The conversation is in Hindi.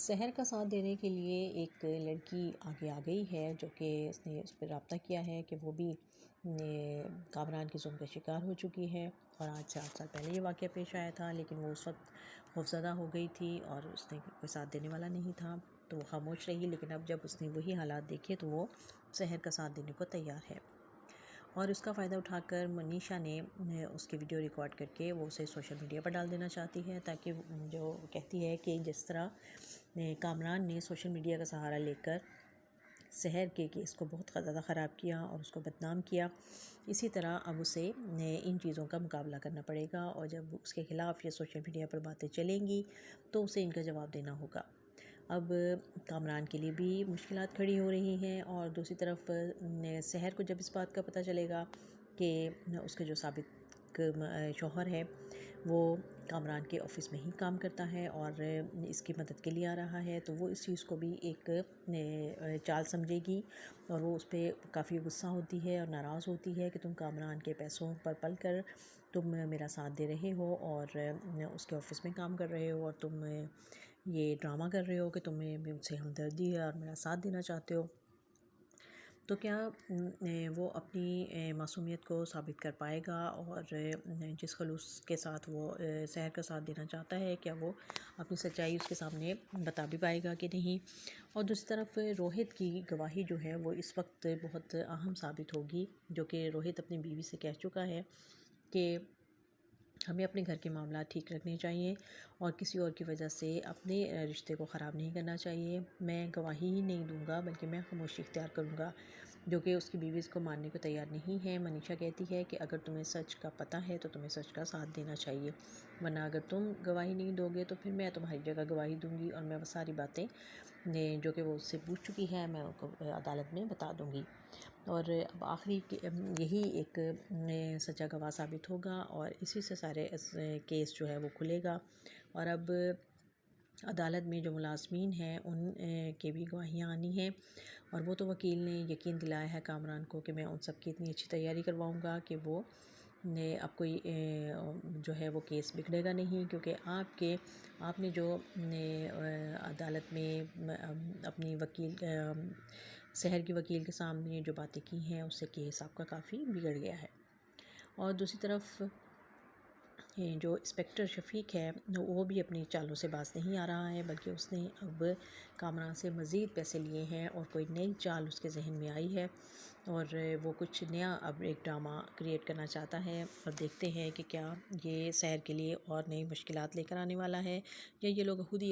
शहर का साथ देने के लिए एक लड़की आगे आ गई है जो कि उसने उस पर रब्ता किया है कि वो भी कामरान के जुल्म का शिकार हो चुकी है। और आज से 8 साल पहले ये वाक़या पेश आया था, लेकिन वो उस वक्त खौफज़दा हो गई थी और उसने कोई साथ देने वाला नहीं था, तो वो खामोश रही। लेकिन अब जब उसने वही हालात देखे तो वो शहर का साथ देने को तैयार है। और उसका फ़ायदा उठाकर मनीषा ने उसकी वीडियो रिकॉर्ड करके वो उसे सोशल मीडिया पर डाल देना चाहती है, ताकि जो कहती है कि जिस तरह कामरान ने सोशल मीडिया का सहारा लेकर शहर के केस को बहुत ज़्यादा ख़राब किया और उसको बदनाम किया, इसी तरह अब उसे इन चीज़ों का मुकाबला करना पड़ेगा। और जब उसके ख़िलाफ़ ये सोशल मीडिया पर बातें चलेंगी तो उसे इनका जवाब देना होगा। अब कामरान के लिए भी मुश्किलात खड़ी हो रही हैं, और दूसरी तरफ शहर को जब इस बात का पता चलेगा कि उसके जो साबिक शौहर है वो कामरान के ऑफ़िस में ही काम करता है और इसकी मदद के लिए आ रहा है, तो वो इस चीज़ को भी एक चाल समझेगी और वो उस पर काफ़ी गुस्सा होती है और नाराज़ होती है कि तुम कामरान के पैसों पर पल कर तुम मेरा साथ दे रहे हो और उसके ऑफ़िस में काम कर रहे हो, और तुम ये ड्रामा कर रहे हो कि तुम्हें मुझसे हमदर्दी है और मेरा साथ देना चाहते हो। तो क्या वो अपनी मासूमियत को साबित कर पाएगा, और जिस खलूस के साथ वो शहर का साथ देना चाहता है, क्या वो अपनी सच्चाई उसके सामने बता भी पाएगा कि नहीं। और दूसरी तरफ रोहित की गवाही जो है वो इस वक्त बहुत अहम साबित होगी, जो कि रोहित अपनी बीवी से कह चुका है कि हमें अपने घर के मामला ठीक रखने चाहिए और किसी और की वजह से अपने रिश्ते को ख़राब नहीं करना चाहिए। मैं गवाही ही नहीं दूंगा बल्कि मैं खामोशी इख्तियार करूंगा, जो कि उसकी बीवी इसको मानने को तैयार नहीं है। मनीषा कहती है कि अगर तुम्हें सच का पता है तो तुम्हें सच का साथ देना चाहिए, वरना अगर तुम गवाही नहीं दोगे तो फिर मैं तुम्हारी जगह गवाही दूंगी और मैं वो सारी बातें जो कि वो उससे पूछ चुकी है मैं उनको अदालत में बता दूंगी। और अब आखिरी यही एक सच्चा गवाह साबित होगा और इसी से सारे केस जो है वो खुलेगा। और अब अदालत में जो मुलाज़मीन हैं उन के भी गवाहियाँ आनी हैं, और वो तो वकील ने यकीन दिलाया है कामरान को कि मैं उन सब की इतनी अच्छी तैयारी करवाऊँगा कि वो अब कोई जो है वो केस बिगड़ेगा नहीं, क्योंकि आपने जो अदालत में अपनी वकील शहर की वकील के सामने जो बातें की हैं उससे केस आपका काफ़ी बिगड़ गया है। और दूसरी तरफ जो इंस्पेक्टर शफीक है वो भी अपनी चालों से बाज नहीं आ रहा है, बल्कि उसने अब कामरान से मज़ीद पैसे लिए हैं और कोई नई चाल उसके जहन में आई है और वो कुछ नया अब एक ड्रामा क्रिएट करना चाहता है। और देखते हैं कि क्या ये शहर के लिए और नई मुश्किलात लेकर आने वाला है या ये लोग खुद ही